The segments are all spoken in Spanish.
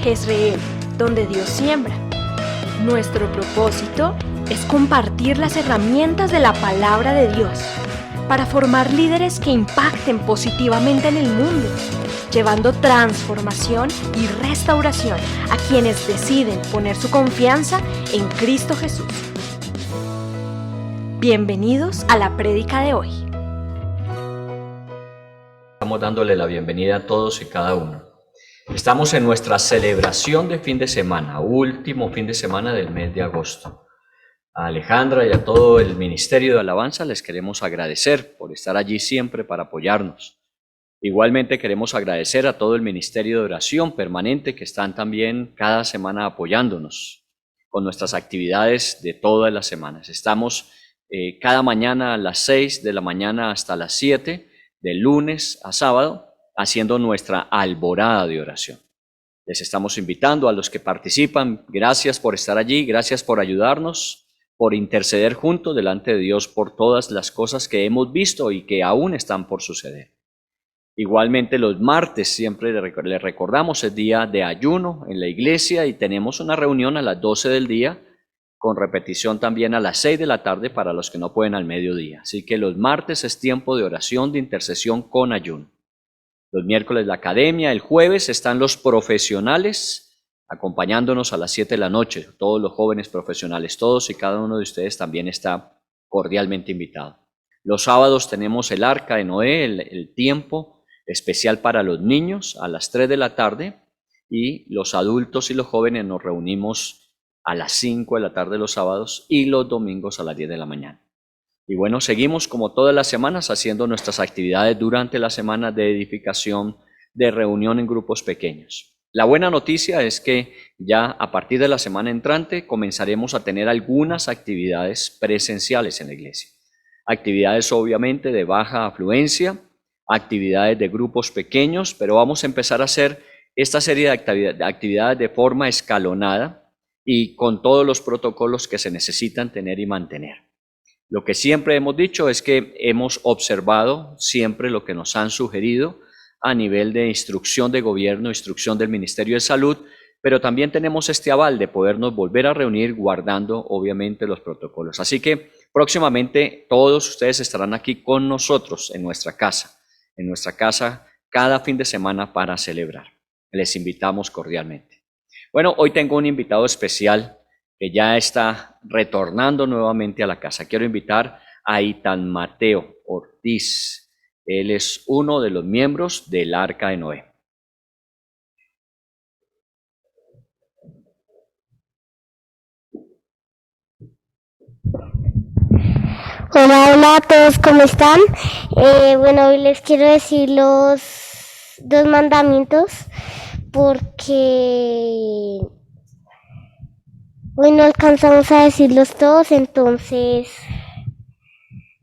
Jezreel, donde Dios siembra. Nuestro propósito es compartir las herramientas de la palabra de Dios para formar líderes que impacten positivamente en el mundo, llevando transformación y restauración a quienes deciden poner su confianza en Cristo Jesús. Bienvenidos a la prédica de hoy. Estamos dándole la bienvenida a todos y cada uno. Estamos en nuestra celebración de fin de semana, último fin de semana del mes de agosto. A Alejandra y a todo el Ministerio de Alabanza les queremos agradecer por estar allí siempre para apoyarnos. Igualmente queremos agradecer a todo el Ministerio de Oración Permanente que están también cada semana apoyándonos con nuestras actividades de todas las semanas. Estamos cada mañana a las 6 de la mañana hasta las 7, de lunes a sábado, haciendo nuestra alborada de oración. Les estamos invitando a los que participan. Gracias por estar allí, gracias por ayudarnos, por interceder juntos delante de Dios por todas las cosas que hemos visto y que aún están por suceder. Igualmente los martes siempre les recordamos el día de ayuno en la iglesia y tenemos una reunión a las 12 del día con repetición también a las 6 de la tarde para los que no pueden al mediodía. Así que los martes es tiempo de oración, de intercesión con ayuno. Los miércoles la academia, el jueves están los profesionales acompañándonos a las 7 de la noche. Todos los jóvenes profesionales, todos y cada uno de ustedes también está cordialmente invitado. Los sábados tenemos el Arca de Noé, el tiempo especial para los niños a las 3 de la tarde y los adultos y los jóvenes nos reunimos a las 5 de la tarde los sábados y los domingos a las 10 de la mañana. Y bueno, seguimos como todas las semanas haciendo nuestras actividades durante la semana de edificación, de reunión en grupos pequeños. La buena noticia es que ya a partir de la semana entrante comenzaremos a tener algunas actividades presenciales en la iglesia. Actividades obviamente de baja afluencia, actividades de grupos pequeños, pero vamos a empezar a hacer esta serie de actividades de forma escalonada y con todos los protocolos que se necesitan tener y mantener. Lo que siempre hemos dicho es que hemos observado siempre lo que nos han sugerido a nivel de instrucción de gobierno, instrucción del Ministerio de Salud, pero también tenemos este aval de podernos volver a reunir guardando obviamente los protocolos. Así que próximamente todos ustedes estarán aquí con nosotros en nuestra casa cada fin de semana para celebrar. Les invitamos cordialmente. Bueno, hoy tengo un invitado especial que ya está retornando nuevamente a la casa. Quiero invitar a Itan Mateo Ortiz. Él es uno de los miembros del Arca de Noé. Hola a todos, ¿cómo están? Bueno, hoy les quiero decir los 2 mandamientos porque hoy no alcanzamos a decirlos todos, entonces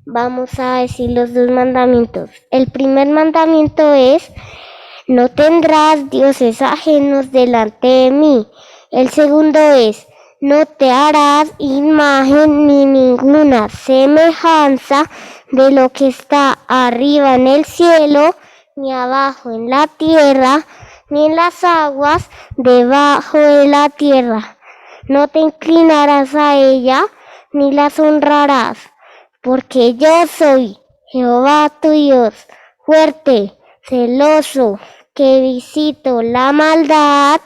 vamos a decir los 2 mandamientos. El primer mandamiento es: no tendrás dioses ajenos delante de mí. El segundo es: no te harás imagen ni ninguna semejanza de lo que está arriba en el cielo, ni abajo en la tierra, ni en las aguas debajo de la tierra. No te inclinarás a ella, ni las honrarás, porque yo soy Jehová tu Dios, fuerte, celoso, que visito la maldad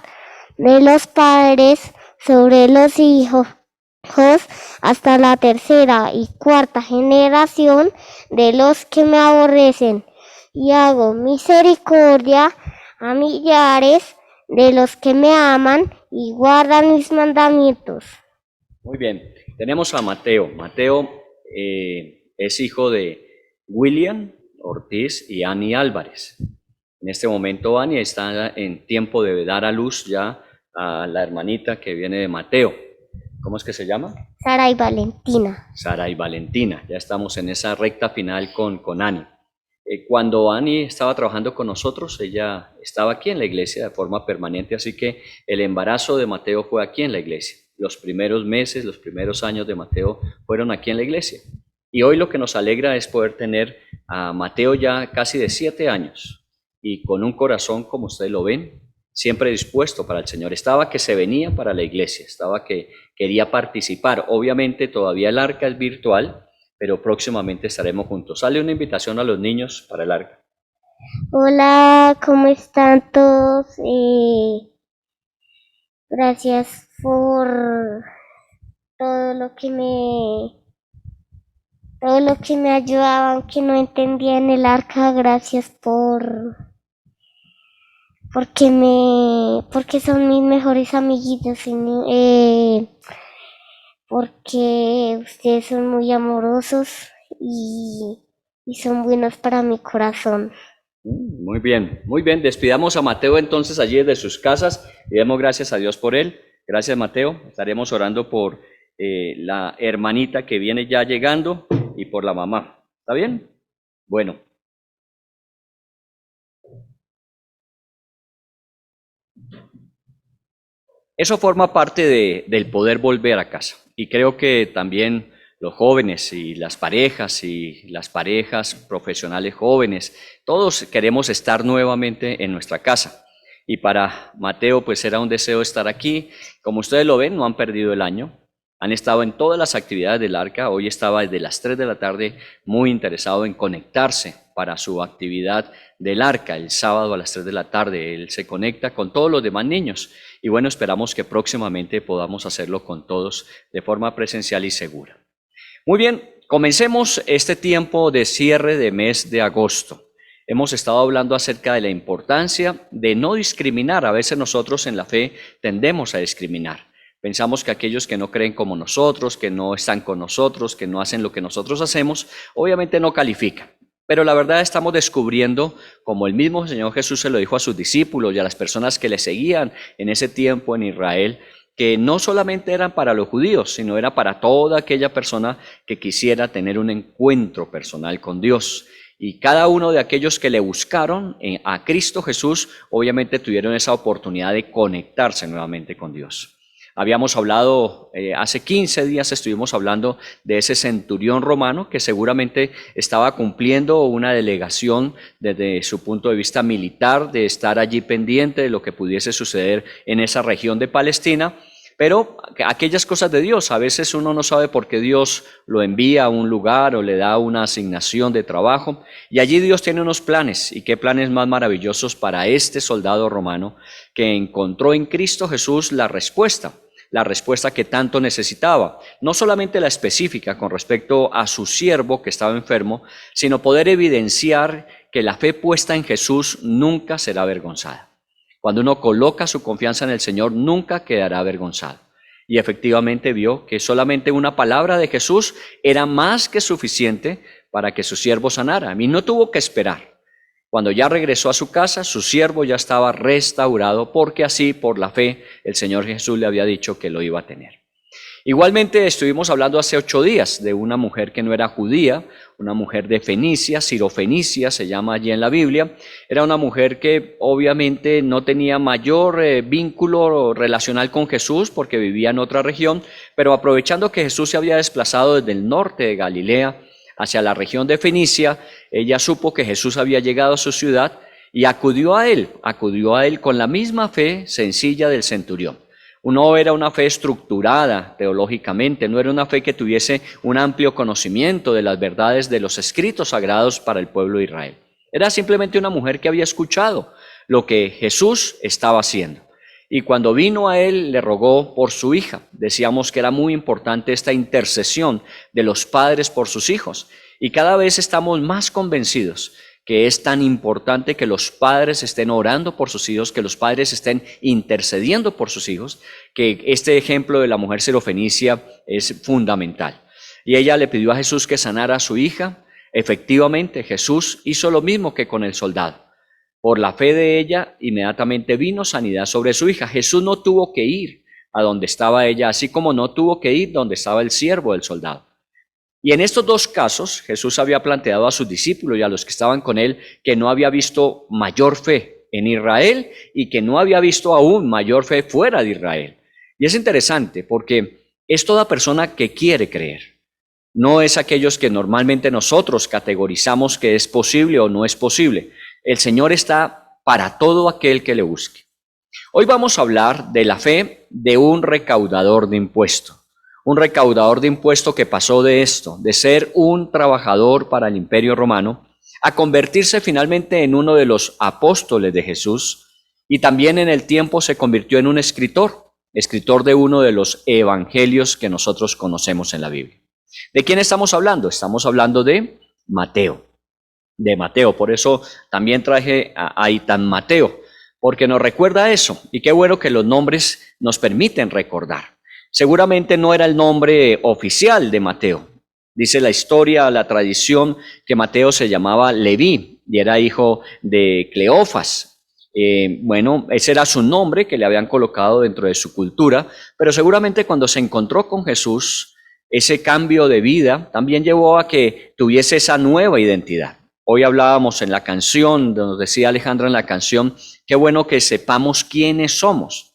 de los padres sobre los hijos hasta la 3ª y 4ª generación de los que me aborrecen, y hago misericordia a millares de los que me aman y guardan mis mandamientos. Muy bien, tenemos a Mateo. Mateo es hijo de William Ortiz y Annie Álvarez. En este momento Annie está en tiempo de dar a luz ya a la hermanita que viene de Mateo. ¿Cómo es que se llama? Sara y Valentina. Sara y Valentina. Ya estamos en esa recta final con Annie. Cuando Annie estaba trabajando con nosotros, ella estaba aquí en la iglesia de forma permanente, así que el embarazo de Mateo fue aquí en la iglesia. Los primeros meses, los primeros años de Mateo fueron aquí en la iglesia. Y hoy lo que nos alegra es poder tener a Mateo ya casi de 7 años y con un corazón, como ustedes lo ven, siempre dispuesto para el Señor. Estaba que se venía para la iglesia, estaba que quería participar. Obviamente todavía el arca es virtual, pero próximamente estaremos juntos. Sale una invitación a los niños para el arca. Hola, ¿cómo están todos? Gracias por todo lo que me ayudaban, que no entendía en el arca. Gracias porque son mis mejores amiguitos, porque ustedes son muy amorosos y son buenos para mi corazón. Muy bien, muy bien. Despidamos a Mateo entonces allí desde sus casas y demos gracias a Dios por él. Gracias, Mateo. Estaremos orando por la hermanita que viene ya llegando y por la mamá. ¿Está bien? Bueno. Eso forma parte del poder volver a casa. Y creo que también los jóvenes y las parejas profesionales jóvenes, todos queremos estar nuevamente en nuestra casa. Y para Mateo, pues era un deseo estar aquí. Como ustedes lo ven, no han perdido el año. Han estado en todas las actividades del arca. Hoy estaba desde las 3 de la tarde muy interesado en conectarse para su actividad del arca. El sábado a las 3 de la tarde él se conecta con todos los demás niños. Y bueno, esperamos que próximamente podamos hacerlo con todos de forma presencial y segura. Muy bien, comencemos este tiempo de cierre de mes de agosto. Hemos estado hablando acerca de la importancia de no discriminar. A veces nosotros en la fe tendemos a discriminar. Pensamos que aquellos que no creen como nosotros, que no están con nosotros, que no hacen lo que nosotros hacemos, obviamente no califican. Pero la verdad estamos descubriendo, como el mismo Señor Jesús se lo dijo a sus discípulos y a las personas que le seguían en ese tiempo en Israel, que no solamente eran para los judíos, sino era para toda aquella persona que quisiera tener un encuentro personal con Dios. Y cada uno de aquellos que le buscaron a Cristo Jesús, obviamente tuvieron esa oportunidad de conectarse nuevamente con Dios. Habíamos hablado, hace 15 días estuvimos hablando de ese centurión romano que seguramente estaba cumpliendo una delegación desde su punto de vista militar, de estar allí pendiente de lo que pudiese suceder en esa región de Palestina. Pero aquellas cosas de Dios, a veces uno no sabe por qué Dios lo envía a un lugar o le da una asignación de trabajo. Y allí Dios tiene unos planes, y qué planes más maravillosos para este soldado romano que encontró en Cristo Jesús la respuesta que tanto necesitaba. No solamente la específica con respecto a su siervo que estaba enfermo, sino poder evidenciar que la fe puesta en Jesús nunca será avergonzada. Cuando uno coloca su confianza en el Señor, nunca quedará avergonzado. Y efectivamente vio que solamente una palabra de Jesús era más que suficiente para que su siervo sanara. Y no tuvo que esperar. Cuando ya regresó a su casa, su siervo ya estaba restaurado, porque así, por la fe, el Señor Jesús le había dicho que lo iba a tener. Igualmente estuvimos hablando hace 8 días de una mujer que no era judía, una mujer de Fenicia, Sirofenicia se llama allí en la Biblia. Era una mujer que obviamente no tenía mayor vínculo relacional con Jesús porque vivía en otra región, pero aprovechando que Jesús se había desplazado desde el norte de Galilea hacia la región de Fenicia, ella supo que Jesús había llegado a su ciudad y acudió a él con la misma fe sencilla del centurión. No era una fe estructurada teológicamente, no era una fe que tuviese un amplio conocimiento de las verdades de los escritos sagrados para el pueblo de Israel. Era simplemente una mujer que había escuchado lo que Jesús estaba haciendo. Y cuando vino a él, le rogó por su hija. Decíamos que era muy importante esta intercesión de los padres por sus hijos. Y cada vez estamos más convencidos que es tan importante que los padres estén orando por sus hijos, que los padres estén intercediendo por sus hijos, que este ejemplo de la mujer sirofenicia es fundamental. Y ella le pidió a Jesús que sanara a su hija. Efectivamente, Jesús hizo lo mismo que con el soldado. Por la fe de ella, inmediatamente vino sanidad sobre su hija. Jesús no tuvo que ir a donde estaba ella, así como no tuvo que ir donde estaba el siervo del soldado. Y en estos 2 casos, Jesús había planteado a sus discípulos y a los que estaban con él que no había visto mayor fe en Israel y que no había visto aún mayor fe fuera de Israel. Y es interesante porque es toda persona que quiere creer. No es aquellos que normalmente nosotros categorizamos que es posible o no es posible. El Señor está para todo aquel que le busque. Hoy vamos a hablar de la fe de un recaudador de impuestos. Un recaudador de impuestos que pasó de esto, de ser un trabajador para el Imperio Romano, a convertirse finalmente en uno de los apóstoles de Jesús, y también en el tiempo se convirtió en un escritor de uno de los evangelios que nosotros conocemos en la Biblia. ¿De quién estamos hablando? Estamos hablando de Mateo. Por eso también traje ahí tan Mateo, porque nos recuerda eso, y qué bueno que los nombres nos permiten recordar. Seguramente no era el nombre oficial de Mateo. Dice la historia, la tradición, que Mateo se llamaba Leví y era hijo de Cleofas. Ese era su nombre que le habían colocado dentro de su cultura, pero seguramente cuando se encontró con Jesús, ese cambio de vida también llevó a que tuviese esa nueva identidad. Hoy hablábamos en la canción, nos decía Alejandra en la canción, qué bueno que sepamos quiénes somos.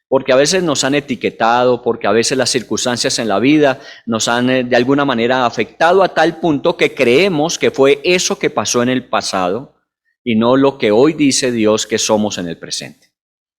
Porque a veces nos han etiquetado, porque a veces las circunstancias en la vida nos han de alguna manera afectado a tal punto que creemos que fue eso que pasó en el pasado y no lo que hoy dice Dios que somos en el presente.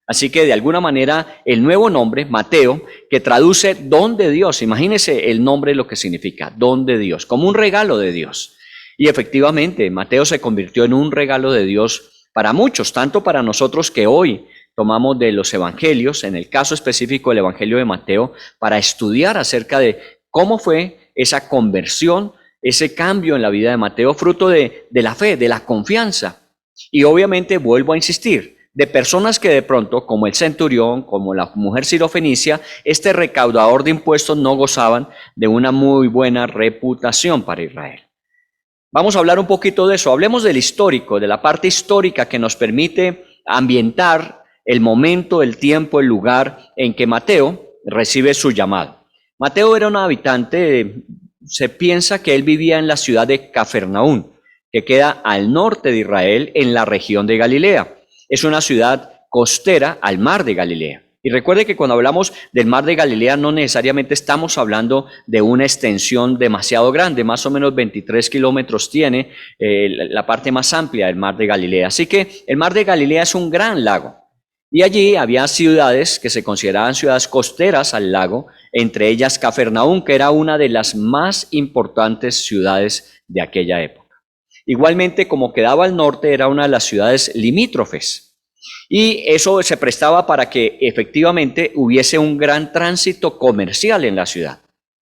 Así que de alguna manera el nuevo nombre, Mateo, que traduce don de Dios, imagínense el nombre lo que significa, don de Dios, como un regalo de Dios. Y efectivamente Mateo se convirtió en un regalo de Dios para muchos, tanto para nosotros que hoy tomamos de los evangelios, en el caso específico del evangelio de Mateo, para estudiar acerca de cómo fue esa conversión, ese cambio en la vida de Mateo, fruto de la fe, de la confianza. Y obviamente vuelvo a insistir, de personas que de pronto, como el centurión, como la mujer sirofenicia, este recaudador de impuestos no gozaban de una muy buena reputación para Israel. Vamos a hablar un poquito de eso. Hablemos del histórico, de la parte histórica que nos permite ambientar el momento, el tiempo, el lugar en que Mateo recibe su llamado. Mateo era un habitante, se piensa que él vivía en la ciudad de Cafarnaún, que queda al norte de Israel, en la región de Galilea. Es una ciudad costera al mar de Galilea. Y recuerde que cuando hablamos del mar de Galilea no necesariamente estamos hablando de una extensión demasiado grande, más o menos 23 kilómetros tiene la parte más amplia del mar de Galilea. Así que el mar de Galilea es un gran lago. Y allí había ciudades que se consideraban ciudades costeras al lago, entre ellas Cafarnaún, que era una de las más importantes ciudades de aquella época. Igualmente, como quedaba al norte, era una de las ciudades limítrofes. Y eso se prestaba para que efectivamente hubiese un gran tránsito comercial en la ciudad.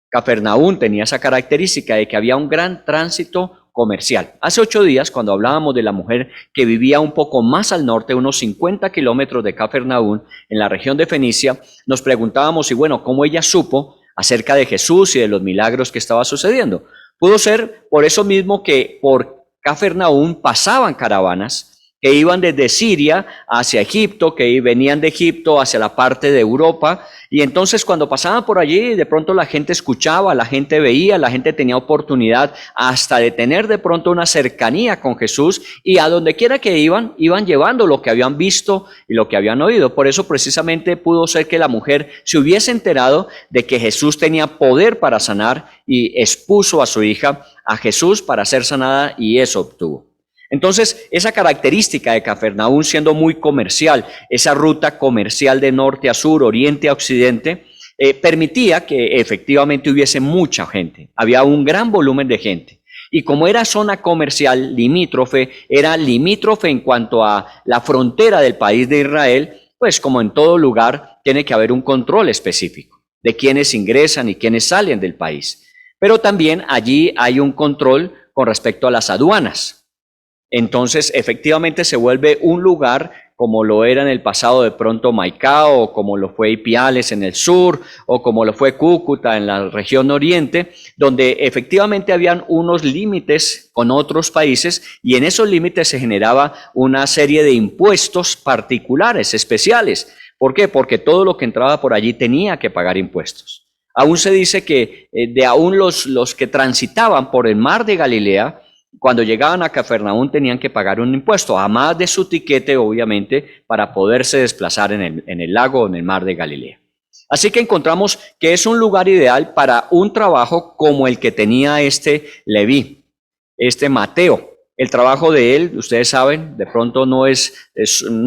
Cafarnaún tenía esa característica de que había un gran tránsito comercial. Hace 8 días, cuando hablábamos de la mujer que vivía un poco más al norte, unos 50 kilómetros de Cafarnaún, en la región de Fenicia, nos preguntábamos cómo ella supo acerca de Jesús y de los milagros que estaba sucediendo. Pudo ser por eso mismo que por Cafarnaún pasaban caravanas que iban desde Siria hacia Egipto, que venían de Egipto hacia la parte de Europa, y entonces cuando pasaban por allí, de pronto la gente escuchaba, la gente veía, la gente tenía oportunidad hasta de tener de pronto una cercanía con Jesús, y a donde quiera que iban llevando lo que habían visto y lo que habían oído. Por eso precisamente pudo ser que la mujer se hubiese enterado de que Jesús tenía poder para sanar y expuso a su hija a Jesús para ser sanada, y eso obtuvo. Entonces, esa característica de Cafarnaún siendo muy comercial, esa ruta comercial de norte a sur, oriente a occidente, permitía que efectivamente hubiese mucha gente. Había un gran volumen de gente. Y como era zona comercial limítrofe, era limítrofe en cuanto a la frontera del país de Israel, pues como en todo lugar, tiene que haber un control específico de quienes ingresan y quienes salen del país. Pero también allí hay un control con respecto a las aduanas. Entonces, efectivamente se vuelve un lugar como lo era en el pasado de pronto Maicao, o como lo fue Ipiales en el sur, o como lo fue Cúcuta en la región oriente, donde efectivamente habían unos límites con otros países, y en esos límites se generaba una serie de impuestos particulares, especiales. ¿Por qué? Porque todo lo que entraba por allí tenía que pagar impuestos. Aún se dice que aún los que transitaban por el mar de Galilea, cuando llegaban a Cafarnaún tenían que pagar un impuesto, además de su tiquete, obviamente, para poderse desplazar en el lago o en el mar de Galilea. Así que encontramos que es un lugar ideal para un trabajo como el que tenía este Leví, este Mateo. El trabajo de él, ustedes saben, de pronto no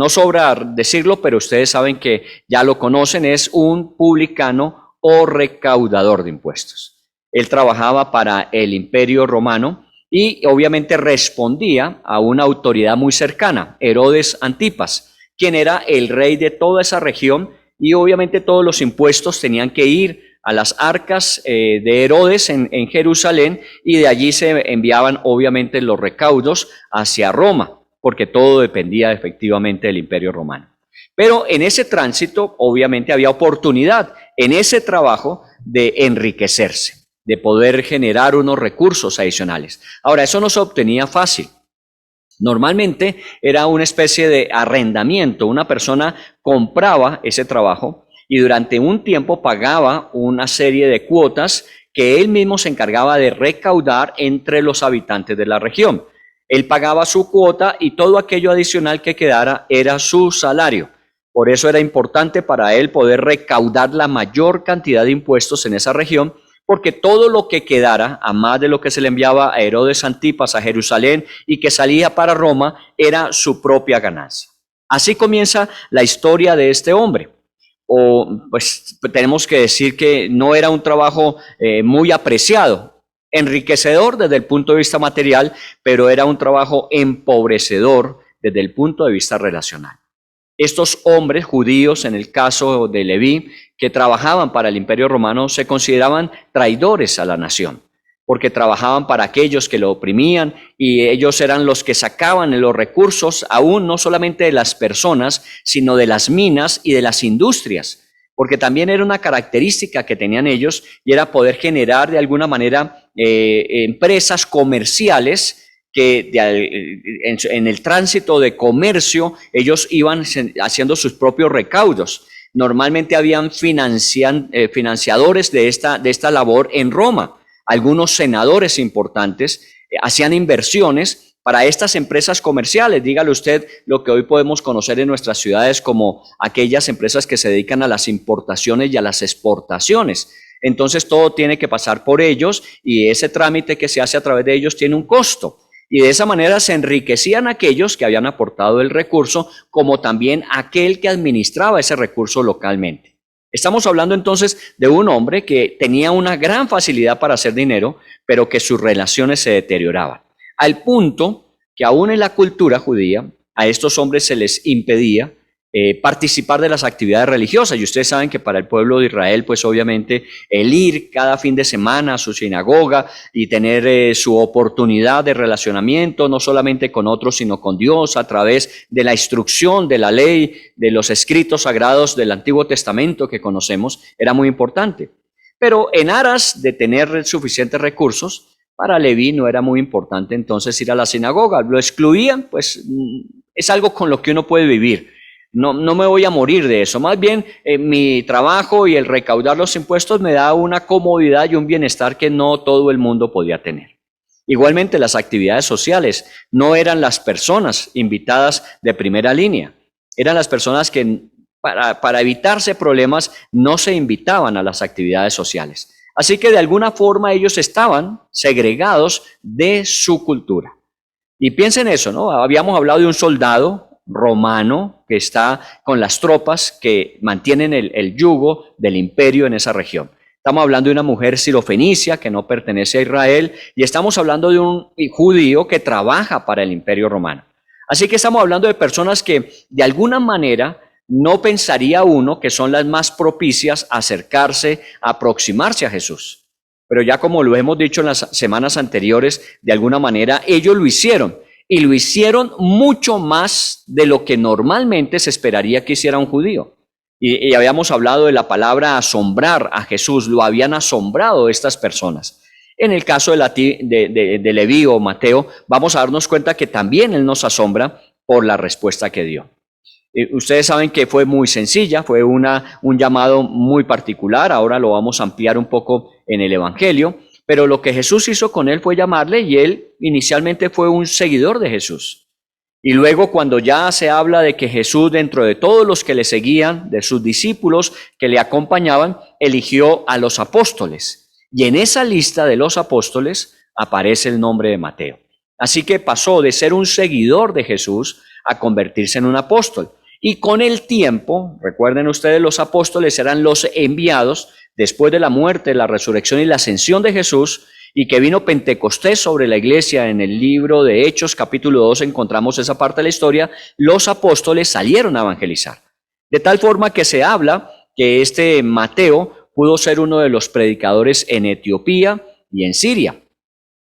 sobra decirlo, pero ustedes saben que ya lo conocen, es un publicano o recaudador de impuestos. Él trabajaba para el Imperio Romano y obviamente respondía a una autoridad muy cercana, Herodes Antipas, quien era el rey de toda esa región, y obviamente todos los impuestos tenían que ir a las arcas de Herodes en Jerusalén, y de allí se enviaban obviamente los recaudos hacia Roma, porque todo dependía efectivamente del Imperio Romano. Pero en ese tránsito obviamente había oportunidad en ese trabajo de enriquecerse, de poder generar unos recursos adicionales. Ahora, eso no se obtenía fácil. Normalmente era una especie de arrendamiento. Una persona compraba ese trabajo y durante un tiempo pagaba una serie de cuotas que él mismo se encargaba de recaudar entre los habitantes de la región. Él pagaba su cuota y todo aquello adicional que quedara era su salario. Por eso era importante para él poder recaudar la mayor cantidad de impuestos en esa región, porque todo lo que quedara, a más de lo que se le enviaba a Herodes Antipas a Jerusalén y que salía para Roma, era su propia ganancia. Así comienza la historia de este hombre. Pues tenemos que decir que no era un trabajo muy apreciado, enriquecedor desde el punto de vista material, pero era un trabajo empobrecedor desde el punto de vista relacional. Estos hombres judíos, en el caso de Leví, que trabajaban para el Imperio Romano, se consideraban traidores a la nación, porque trabajaban para aquellos que lo oprimían, y ellos eran los que sacaban los recursos, aún no solamente de las personas, sino de las minas y de las industrias, porque también era una característica que tenían ellos, y era poder generar de alguna manera empresas comerciales que en el tránsito de comercio ellos iban haciendo sus propios recaudos. Normalmente habían financiadores de esta labor en Roma. Algunos senadores importantes hacían inversiones para estas empresas comerciales. Dígale usted lo que hoy podemos conocer en nuestras ciudades como aquellas empresas que se dedican a las importaciones y a las exportaciones. Entonces todo tiene que pasar por ellos, y ese trámite que se hace a través de ellos tiene un costo. Y de esa manera se enriquecían aquellos que habían aportado el recurso, como también aquel que administraba ese recurso localmente. Estamos hablando entonces de un hombre que tenía una gran facilidad para hacer dinero, pero que sus relaciones se deterioraban. Al punto que aún en la cultura judía, a estos hombres se les impedía participar de las actividades religiosas. Y ustedes saben que para el pueblo de Israel, pues obviamente el ir cada fin de semana a su sinagoga y tener su oportunidad de relacionamiento, no solamente con otros, sino con Dios, a través de la instrucción de la ley, de los escritos sagrados del Antiguo Testamento que conocemos, era muy importante. Pero en aras de tener suficientes recursos, para Leví no era muy importante entonces ir a la sinagoga. Lo excluían, pues es algo con lo que uno puede vivir. No me voy a morir de eso. Más bien, mi trabajo y el recaudar los impuestos me da una comodidad y un bienestar que no todo el mundo podía tener. Igualmente, las actividades sociales no eran las personas invitadas de primera línea. Eran las personas que, para evitarse problemas, no se invitaban a las actividades sociales. Así que de alguna forma ellos estaban segregados de su cultura. Y piensen eso, ¿no? Habíamos hablado de un soldado romano que está con las tropas que mantienen el yugo del imperio en esa región. Estamos hablando de una mujer sirofenicia que no pertenece a Israel, y estamos hablando de un judío que trabaja para el Imperio Romano. Así que estamos hablando de personas que de alguna manera no pensaría uno que son las más propicias a acercarse, a aproximarse a Jesús. Pero ya como lo hemos dicho en las semanas anteriores, de alguna manera ellos lo hicieron. Y lo hicieron mucho más de lo que normalmente se esperaría que hiciera un judío. Y habíamos hablado de la palabra asombrar a Jesús. Lo habían asombrado estas personas. En el caso de Leví o Mateo, vamos a darnos cuenta que también él nos asombra por la respuesta que dio. Ustedes saben que fue muy sencilla, fue un llamado muy particular. Ahora lo vamos a ampliar un poco en el Evangelio. Pero lo que Jesús hizo con él fue llamarle, y él inicialmente fue un seguidor de Jesús. Y luego, cuando ya se habla de que Jesús, dentro de todos los que le seguían, de sus discípulos que le acompañaban, eligió a los apóstoles. Y en esa lista de los apóstoles aparece el nombre de Mateo. Así que pasó de ser un seguidor de Jesús a convertirse en un apóstol. Y con el tiempo, recuerden ustedes, los apóstoles eran los enviados después de la muerte, la resurrección y la ascensión de Jesús, y que vino Pentecostés sobre la iglesia. En el libro de Hechos, capítulo 2, encontramos esa parte de la historia. Los apóstoles salieron a evangelizar. De tal forma que se habla que este Mateo pudo ser uno de los predicadores en Etiopía y en Siria.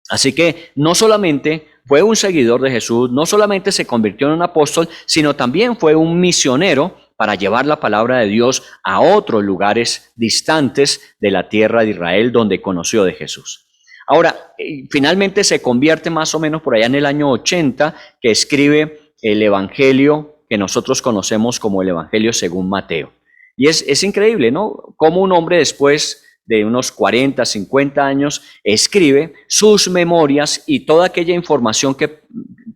Así que no solamente fue un seguidor de Jesús, no solamente se convirtió en un apóstol, sino también fue un misionero para llevar la palabra de Dios a otros lugares distantes de la tierra de Israel donde conoció de Jesús. Ahora, finalmente se convierte más o menos por allá en el año 80, que escribe el Evangelio que nosotros conocemos como el Evangelio según Mateo. Y es increíble, ¿no? Cómo un hombre después de unos 40, 50 años escribe sus memorias y toda aquella información que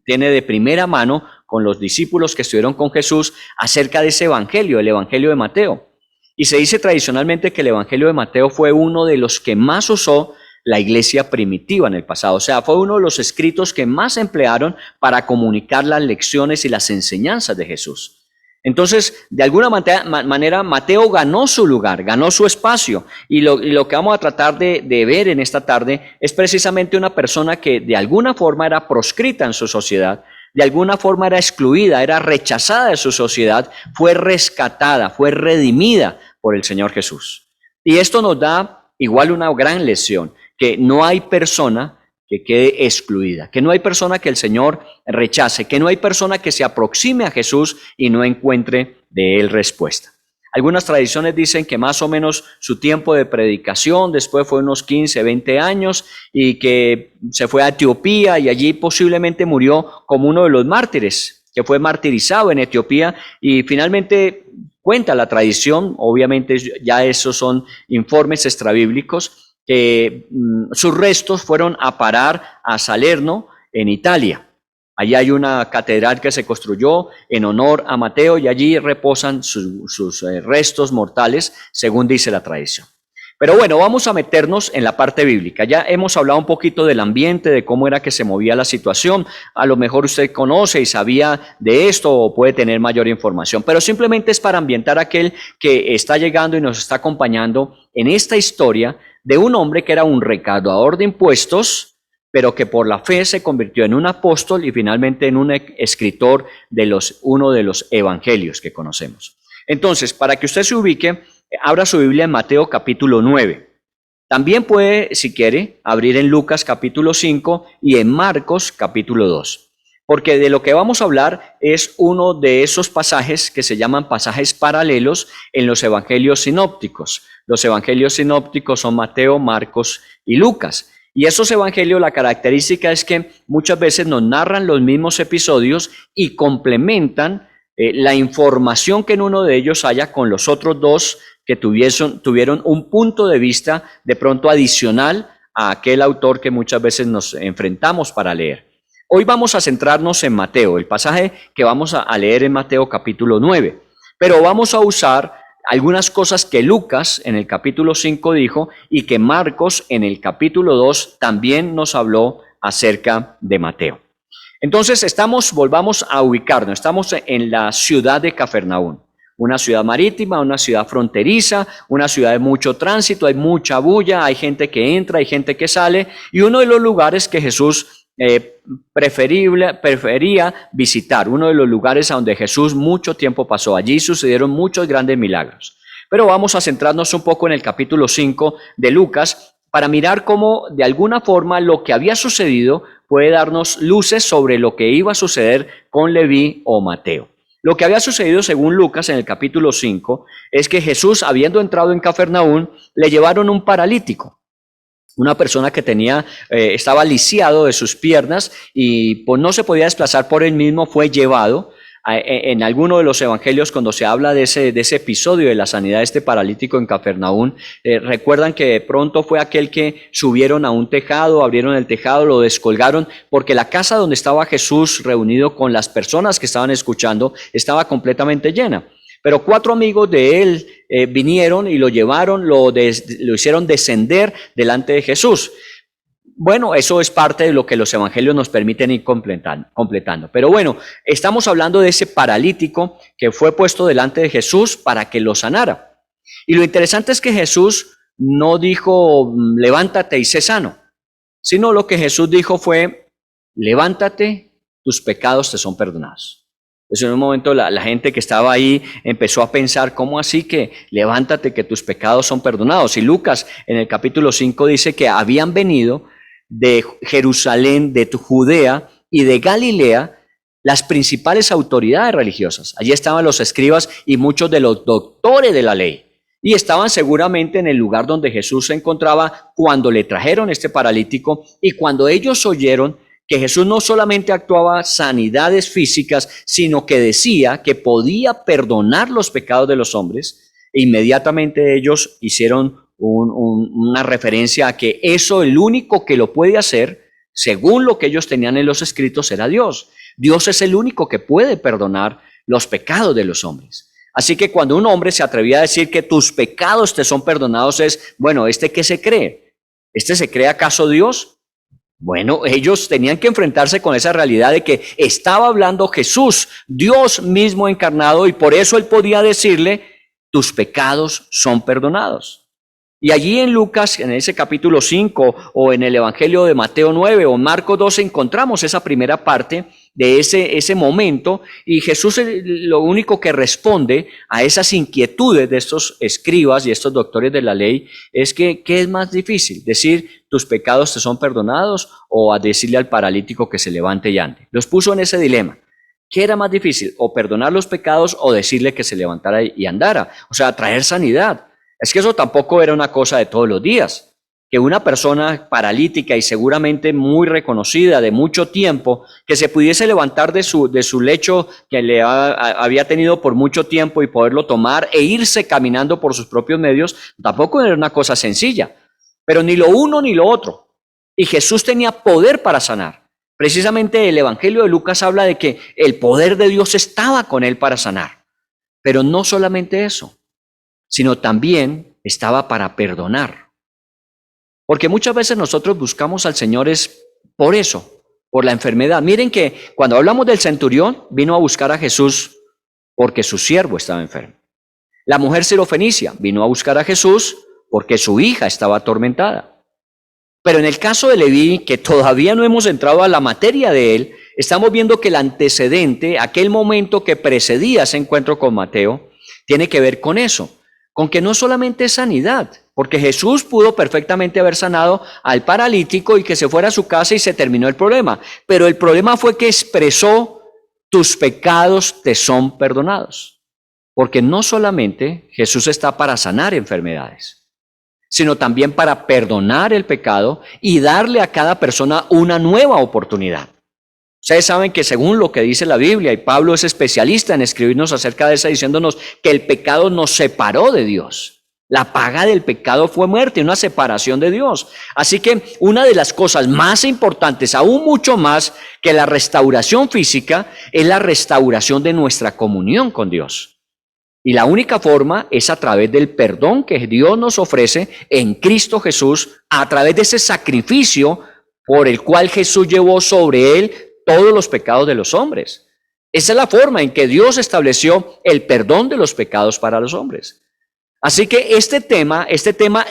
tiene de primera mano con los discípulos que estuvieron con Jesús acerca de ese Evangelio, el Evangelio de Mateo. Y se dice tradicionalmente que el Evangelio de Mateo fue uno de los que más usó la iglesia primitiva en el pasado. O sea, fue uno de los escritos que más emplearon para comunicar las lecciones y las enseñanzas de Jesús. Entonces, de alguna manera, Mateo ganó su lugar, ganó su espacio. Y lo que vamos a tratar de ver en esta tarde es precisamente una persona que de alguna forma era proscrita en su sociedad, de alguna forma era excluida, era rechazada de su sociedad, fue rescatada, fue redimida por el Señor Jesús. Y esto nos da igual una gran lección, que no hay persona que quede excluida, que no hay persona que el Señor rechace, que no hay persona que se aproxime a Jesús y no encuentre de Él respuesta. Algunas tradiciones dicen que más o menos su tiempo de predicación después fue unos 15, 20 años y que se fue a Etiopía y allí posiblemente murió como uno de los mártires, que fue martirizado en Etiopía y finalmente cuenta la tradición, obviamente ya esos son informes extrabíblicos, que sus restos fueron a parar a Salerno, en Italia. Allí hay una catedral que se construyó en honor a Mateo y allí reposan sus restos mortales, según dice la tradición. Pero bueno, vamos a meternos en la parte bíblica. Ya hemos hablado un poquito del ambiente, de cómo era que se movía la situación. A lo mejor usted conoce y sabía de esto o puede tener mayor información, pero simplemente es para ambientar a aquel que está llegando y nos está acompañando en esta historia de un hombre que era un recaudador de impuestos, pero que por la fe se convirtió en un apóstol y finalmente en un escritor de uno de los evangelios que conocemos. Entonces, para que usted se ubique, abra su Biblia en Mateo capítulo 9. También puede, si quiere, abrir en Lucas capítulo 5 y en Marcos capítulo 2. Porque de lo que vamos a hablar es uno de esos pasajes que se llaman pasajes paralelos en los evangelios sinópticos. Los evangelios sinópticos son Mateo, Marcos y Lucas. Y esos evangelios, la característica es que muchas veces nos narran los mismos episodios y complementan la información que en uno de ellos haya con los otros dos que tuvieron un punto de vista de pronto adicional a aquel autor que muchas veces nos enfrentamos para leer. Hoy vamos a centrarnos en Mateo, el pasaje que vamos a leer en Mateo capítulo 9, pero vamos a usar algunas cosas que Lucas en el capítulo 5 dijo y que Marcos en el capítulo 2 también nos habló acerca de Mateo. Entonces volvamos a ubicarnos, estamos en la ciudad de Cafarnaúm, una ciudad marítima, una ciudad fronteriza, una ciudad de mucho tránsito, hay mucha bulla, hay gente que entra, hay gente que sale, y uno de los lugares que Jesús prefería visitar, uno de los lugares a donde Jesús mucho tiempo pasó. Allí sucedieron muchos grandes milagros. Pero vamos a centrarnos un poco en el capítulo 5 de Lucas para mirar cómo de alguna forma lo que había sucedido puede darnos luces sobre lo que iba a suceder con Leví o Mateo. Lo que había sucedido según Lucas en el capítulo 5 es que Jesús, habiendo entrado en Cafarnaúm, le llevaron un paralítico. Una persona que estaba lisiado de sus piernas y pues no se podía desplazar por él mismo, fue llevado. En alguno de los evangelios, cuando se habla de ese episodio de la sanidad de este paralítico en Cafarnaúm, recuerdan que de pronto fue aquel que subieron a un tejado, abrieron el tejado, lo descolgaron, porque la casa donde estaba Jesús reunido con las personas que estaban escuchando estaba completamente llena. Pero 4 amigos de él vinieron y lo llevaron, lo hicieron descender delante de Jesús. bueno, eso es parte de lo que los evangelios nos permiten ir completando. Pero bueno, estamos hablando de ese paralítico que fue puesto delante de Jesús para que lo sanara. Y lo interesante es que Jesús no dijo, levántate y sé sano, sino lo que Jesús dijo fue, levántate, tus pecados te son perdonados. Entonces en un momento la gente que estaba ahí empezó a pensar, ¿cómo así que levántate que tus pecados son perdonados? Y Lucas en el capítulo 5 dice que habían venido de Jerusalén, de Judea y de Galilea las principales autoridades religiosas. Allí estaban los escribas y muchos de los doctores de la ley. Y estaban seguramente en el lugar donde Jesús se encontraba cuando le trajeron este paralítico, y cuando ellos oyeron que Jesús no solamente actuaba sanidades físicas, sino que decía que podía perdonar los pecados de los hombres, e inmediatamente ellos hicieron una referencia a que eso, el único que lo puede hacer, según lo que ellos tenían en los escritos, era Dios. Dios es el único que puede perdonar los pecados de los hombres. Así que cuando un hombre se atrevía a decir que tus pecados te son perdonados, es, bueno, ¿este qué se cree? ¿Este se cree acaso Dios? Bueno, ellos tenían que enfrentarse con esa realidad de que estaba hablando Jesús, Dios mismo encarnado, y por eso él podía decirle, tus pecados son perdonados. Y allí en Lucas, en ese capítulo 5, o en el Evangelio de Mateo 9, o Marcos 12, encontramos esa primera parte de ese momento, y Jesús lo único que responde a esas inquietudes de estos escribas y estos doctores de la ley es que, ¿qué es más difícil? ¿Decir tus pecados te son perdonados o a decirle al paralítico que se levante y ande? Los puso en ese dilema. ¿Qué era más difícil? ¿O perdonar los pecados o decirle que se levantara y andara? O sea, traer sanidad. Es que eso tampoco era una cosa de todos los días. Que una persona paralítica y seguramente muy reconocida de mucho tiempo, que se pudiese levantar de su lecho que le había tenido por mucho tiempo y poderlo tomar e irse caminando por sus propios medios, tampoco era una cosa sencilla. Pero ni lo uno ni lo otro. Y Jesús tenía poder para sanar. Precisamente el Evangelio de Lucas habla de que el poder de Dios estaba con él para sanar. Pero no solamente eso, sino también estaba para perdonar. Porque muchas veces nosotros buscamos al Señor es por eso, por la enfermedad. Miren que cuando hablamos del centurión, vino a buscar a Jesús porque su siervo estaba enfermo. La mujer sirofenicia vino a buscar a Jesús porque su hija estaba atormentada. Pero en el caso de Leví, que todavía no hemos entrado a la materia de él, estamos viendo que el antecedente, aquel momento que precedía ese encuentro con Mateo, tiene que ver con eso, con que no solamente es sanidad, porque Jesús pudo perfectamente haber sanado al paralítico y que se fuera a su casa y se terminó el problema. Pero el problema fue que expresó, tus pecados te son perdonados. Porque no solamente Jesús está para sanar enfermedades, sino también para perdonar el pecado y darle a cada persona una nueva oportunidad. Ustedes saben que según lo que dice la Biblia, y Pablo es especialista en escribirnos acerca de eso, diciéndonos que el pecado nos separó de Dios. La paga del pecado fue muerte, una separación de Dios. Así que una de las cosas más importantes, aún mucho más que la restauración física, es la restauración de nuestra comunión con Dios. Y la única forma es a través del perdón que Dios nos ofrece en Cristo Jesús, a través de ese sacrificio por el cual Jesús llevó sobre él todos los pecados de los hombres. Esa es la forma en que Dios estableció el perdón de los pecados para los hombres. Así que este tema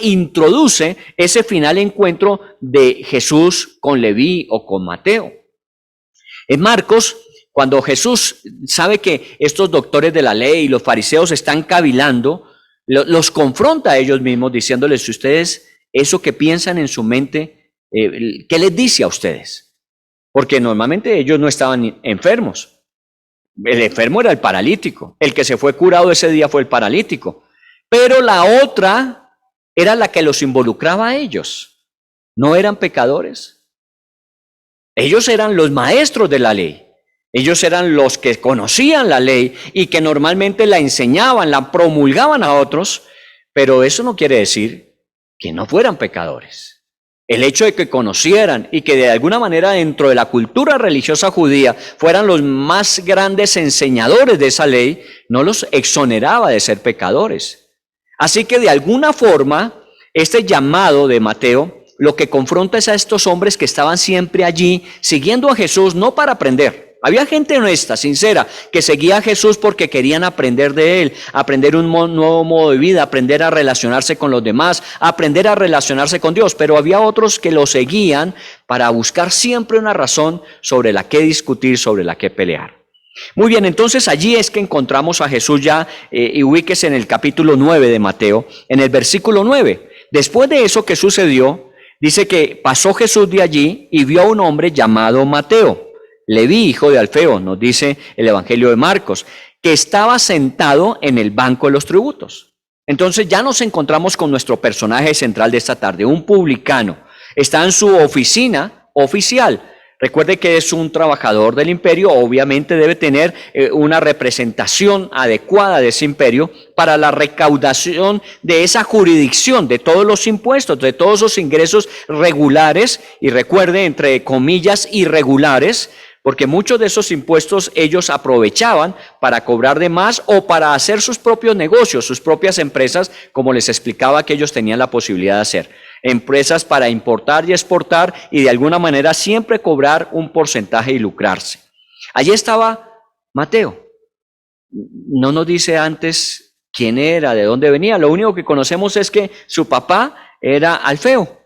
introduce ese final encuentro de Jesús con Leví o con Mateo. En Marcos, cuando Jesús sabe que estos doctores de la ley y los fariseos están cavilando, los confronta a ellos mismos diciéndoles, si ustedes eso que piensan en su mente, ¿qué les dice a ustedes? Porque normalmente ellos no estaban enfermos. El enfermo era el paralítico. El que se fue curado ese día fue el paralítico. Pero la otra era la que los involucraba a ellos. No eran pecadores. Ellos eran los maestros de la ley. Ellos eran los que conocían la ley y que normalmente la enseñaban, la promulgaban a otros. Pero eso no quiere decir que no fueran pecadores. El hecho de que conocieran y que de alguna manera dentro de la cultura religiosa judía fueran los más grandes enseñadores de esa ley, no los exoneraba de ser pecadores. Así que de alguna forma, este llamado de Mateo lo que confronta es a estos hombres que estaban siempre allí siguiendo a Jesús, no para aprender. Había gente honesta, sincera, que seguía a Jesús porque querían aprender de Él, aprender un nuevo modo de vida, aprender a relacionarse con los demás, aprender a relacionarse con Dios. Pero había otros que lo seguían para buscar siempre una razón sobre la que discutir, sobre la que pelear. Muy bien, entonces allí es que encontramos a Jesús ya, y ubíquese en el capítulo 9 de Mateo, en el versículo 9. Después de eso que sucedió, dice que pasó Jesús de allí y vio a un hombre llamado Mateo, Leví, hijo de Alfeo, nos dice el Evangelio de Marcos, que estaba sentado en el banco de los tributos. Entonces ya nos encontramos con nuestro personaje central de esta tarde, un publicano. Está en su oficina oficial. Recuerde que es un trabajador del imperio, obviamente debe tener una representación adecuada de ese imperio para la recaudación de esa jurisdicción, de todos los impuestos, de todos esos ingresos regulares, y recuerde, entre comillas, irregulares, porque muchos de esos impuestos ellos aprovechaban para cobrar de más o para hacer sus propios negocios, sus propias empresas, como les explicaba que ellos tenían la posibilidad de hacer. Empresas para importar y exportar y de alguna manera siempre cobrar un porcentaje y lucrarse. Allí estaba Mateo. No nos dice antes quién era, de dónde venía. Lo único que conocemos es que su papá era Alfeo.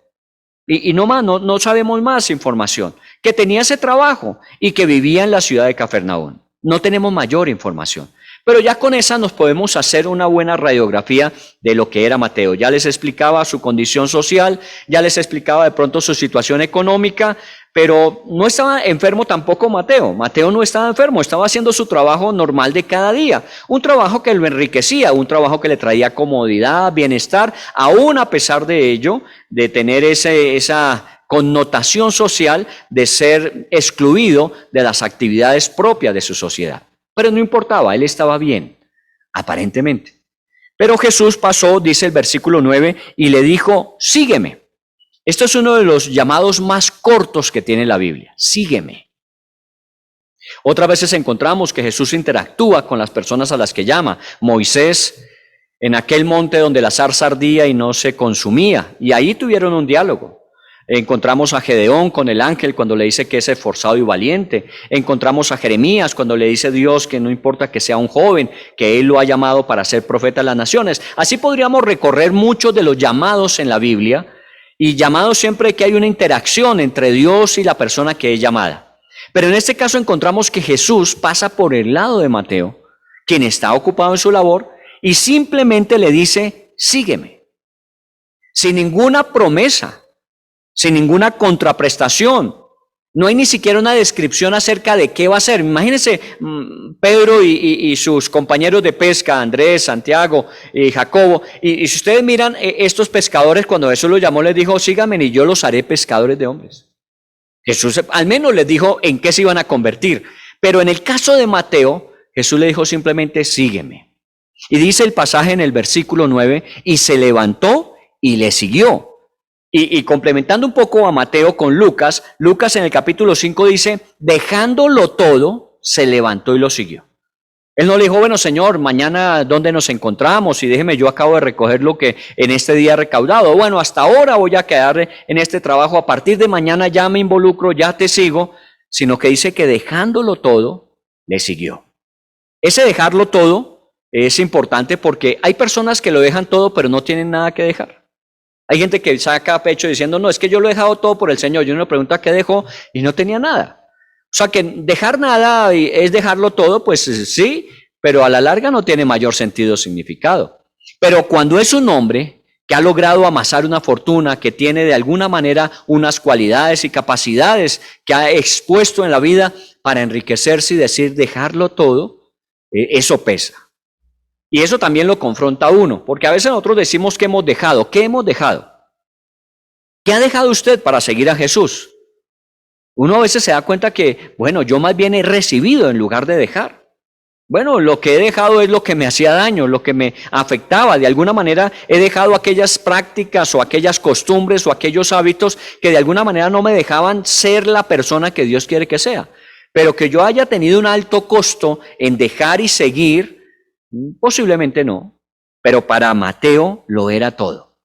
Y no más, no sabemos más información. Que tenía ese trabajo y que vivía en la ciudad de Cafarnaúm. No tenemos mayor información. Pero ya con esa nos podemos hacer una buena radiografía de lo que era Mateo. Ya les explicaba su condición social, ya les explicaba de pronto su situación económica, pero no estaba enfermo tampoco Mateo. Mateo no estaba enfermo, estaba haciendo su trabajo normal de cada día. Un trabajo que lo enriquecía, un trabajo que le traía comodidad, bienestar, aún a pesar de ello, de tener esa connotación social de ser excluido de las actividades propias de su sociedad. Pero no importaba, él estaba bien, aparentemente. Pero Jesús pasó, dice el versículo 9, y le dijo, sígueme. Esto es uno de los llamados más cortos que tiene la Biblia, sígueme. Otras veces encontramos que Jesús interactúa con las personas a las que llama. Moisés, en aquel monte donde la zarza ardía y no se consumía, y ahí tuvieron un diálogo. Encontramos a Gedeón con el ángel cuando le dice que es esforzado y valiente. Encontramos a Jeremías cuando le dice Dios que no importa que sea un joven, que Él lo ha llamado para ser profeta de las naciones. Así podríamos recorrer muchos de los llamados en la Biblia, y llamados siempre que hay una interacción entre Dios y la persona que es llamada. Pero en este caso encontramos que Jesús pasa por el lado de Mateo, quien está ocupado en su labor, y simplemente le dice, sígueme. Sin ninguna promesa, sin ninguna contraprestación. No hay ni siquiera una descripción acerca de qué va a hacer. Imagínense Pedro y sus compañeros de pesca, Andrés, Santiago y Jacobo. Y si ustedes miran estos pescadores, cuando Jesús los llamó, les dijo, síganme y yo los haré pescadores de hombres. Jesús al menos les dijo en qué se iban a convertir. Pero en el caso de Mateo, Jesús le dijo simplemente, sígueme. Y dice el pasaje en el versículo 9, y se levantó y le siguió. Y complementando un poco a Mateo con Lucas, Lucas en el capítulo 5 dice, dejándolo todo, se levantó y lo siguió. Él no le dijo, bueno, Señor, mañana ¿dónde nos encontramos? Y déjeme, yo acabo de recoger lo que en este día he recaudado. Bueno, hasta ahora voy a quedar en este trabajo, a partir de mañana ya me involucro, ya te sigo. Sino que dice que dejándolo todo, le siguió. Ese dejarlo todo es importante porque hay personas que lo dejan todo, pero no tienen nada que dejar. Hay gente que saca a pecho diciendo, no, es que yo lo he dejado todo por el Señor. Y uno le pregunta qué dejó y no tenía nada. O sea que dejar nada es dejarlo todo, pues sí, pero a la larga no tiene mayor sentido o significado. Pero cuando es un hombre que ha logrado amasar una fortuna, que tiene de alguna manera unas cualidades y capacidades que ha expuesto en la vida para enriquecerse y decir dejarlo todo, eso pesa. Y eso también lo confronta a uno, porque a veces nosotros decimos que hemos dejado. ¿Qué hemos dejado? ¿Qué ha dejado usted para seguir a Jesús? Uno a veces se da cuenta que, bueno, yo más bien he recibido en lugar de dejar. Bueno, lo que he dejado es lo que me hacía daño, lo que me afectaba. De alguna manera he dejado aquellas prácticas o aquellas costumbres o aquellos hábitos que de alguna manera no me dejaban ser la persona que Dios quiere que sea. Pero que yo haya tenido un alto costo en dejar y seguir, posiblemente no, pero para Mateo lo era todo.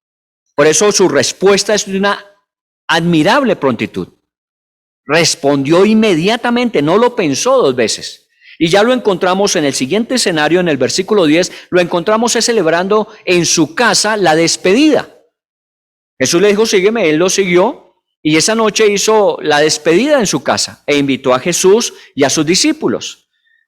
Por eso su respuesta es de una admirable prontitud. Respondió inmediatamente, no lo pensó dos veces. Y ya lo encontramos en el siguiente escenario, en el versículo 10, lo encontramos celebrando en su casa la despedida. Jesús le dijo, sígueme, él lo siguió y esa noche hizo la despedida en su casa e invitó a Jesús y a sus discípulos.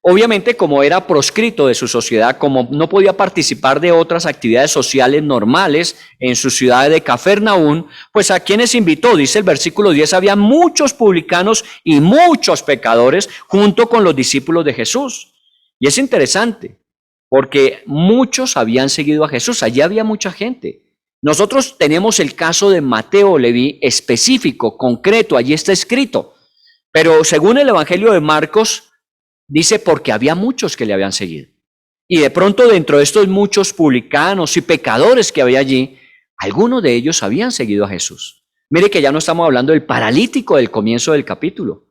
Obviamente, como era proscrito de su sociedad, como no podía participar de otras actividades sociales normales en su ciudad de Cafarnaúm, pues a quienes invitó, dice el versículo 10, había muchos publicanos y muchos pecadores junto con los discípulos de Jesús. Y es interesante, porque muchos habían seguido a Jesús, allí había mucha gente. Nosotros tenemos el caso de Mateo Leví específico, concreto, allí está escrito. Pero según el Evangelio de Marcos, dice porque había muchos que le habían seguido. Y de pronto dentro de estos muchos publicanos y pecadores que había allí, algunos de ellos habían seguido a Jesús. Mire que ya no estamos hablando del paralítico del comienzo del capítulo.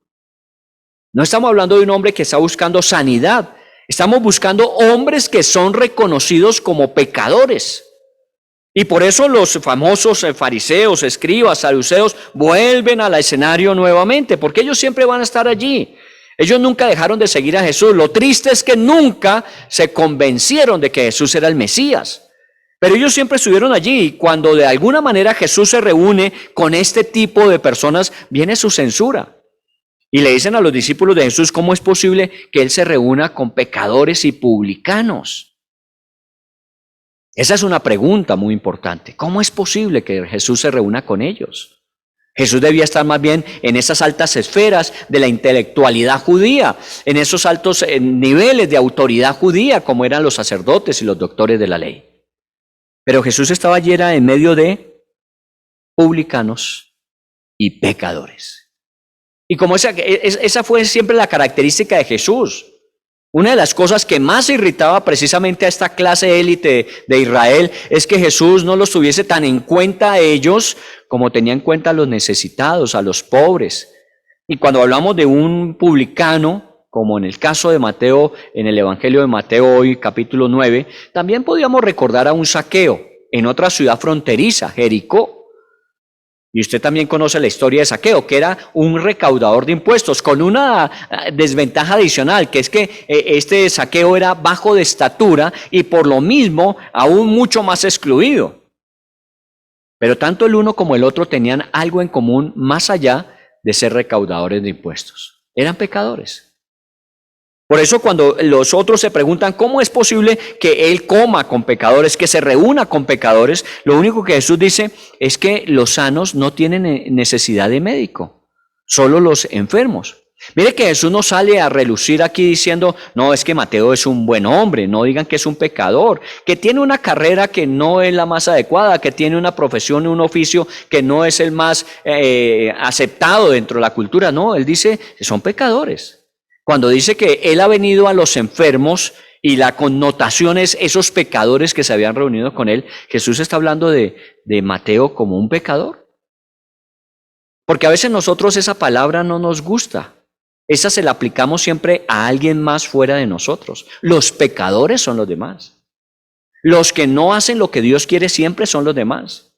No estamos hablando de un hombre que está buscando sanidad. Estamos buscando hombres que son reconocidos como pecadores. Y por eso los famosos fariseos, escribas, saduceos vuelven al escenario nuevamente, porque ellos siempre van a estar allí. Ellos nunca dejaron de seguir a Jesús. Lo triste es que nunca se convencieron de que Jesús era el Mesías. Pero ellos siempre estuvieron allí y cuando de alguna manera Jesús se reúne con este tipo de personas, viene su censura. Y le dicen a los discípulos de Jesús, ¿cómo es posible que Él se reúna con pecadores y publicanos? Esa es una pregunta muy importante. ¿Cómo es posible que Jesús se reúna con ellos? Jesús debía estar más bien en esas altas esferas de la intelectualidad judía, en esos altos niveles de autoridad judía, como eran los sacerdotes y los doctores de la ley. Pero Jesús estaba allí en medio de publicanos y pecadores. Y como esa fue siempre la característica de Jesús. Una de las cosas que más irritaba precisamente a esta clase élite de Israel es que Jesús no los tuviese tan en cuenta a ellos como tenía en cuenta a los necesitados, a los pobres. Y cuando hablamos de un publicano, como en el caso de Mateo, en el Evangelio de Mateo hoy, capítulo 9, también podíamos recordar a un Zaqueo en otra ciudad fronteriza, Jericó. Y usted también conoce la historia de Zaqueo, que era un recaudador de impuestos, con una desventaja adicional, que es que este Zaqueo era bajo de estatura y por lo mismo aún mucho más excluido. Pero tanto el uno como el otro tenían algo en común más allá de ser recaudadores de impuestos. Eran pecadores. Por eso cuando los otros se preguntan cómo es posible que Él coma con pecadores, que se reúna con pecadores, lo único que Jesús dice es que los sanos no tienen necesidad de médico, solo los enfermos. Mire que Jesús no sale a relucir aquí diciendo, no, es que Mateo es un buen hombre, no digan que es un pecador, que tiene una carrera que no es la más adecuada, que tiene una profesión, un oficio que no es el más aceptado dentro de la cultura. No, Él dice que son pecadores. Cuando dice que Él ha venido a los enfermos y la connotación es esos pecadores que se habían reunido con Él, Jesús está hablando de Mateo como un pecador. Porque a veces nosotros esa palabra no nos gusta. Esa se la aplicamos siempre a alguien más fuera de nosotros. Los pecadores son los demás. Los que no hacen lo que Dios quiere siempre son los demás.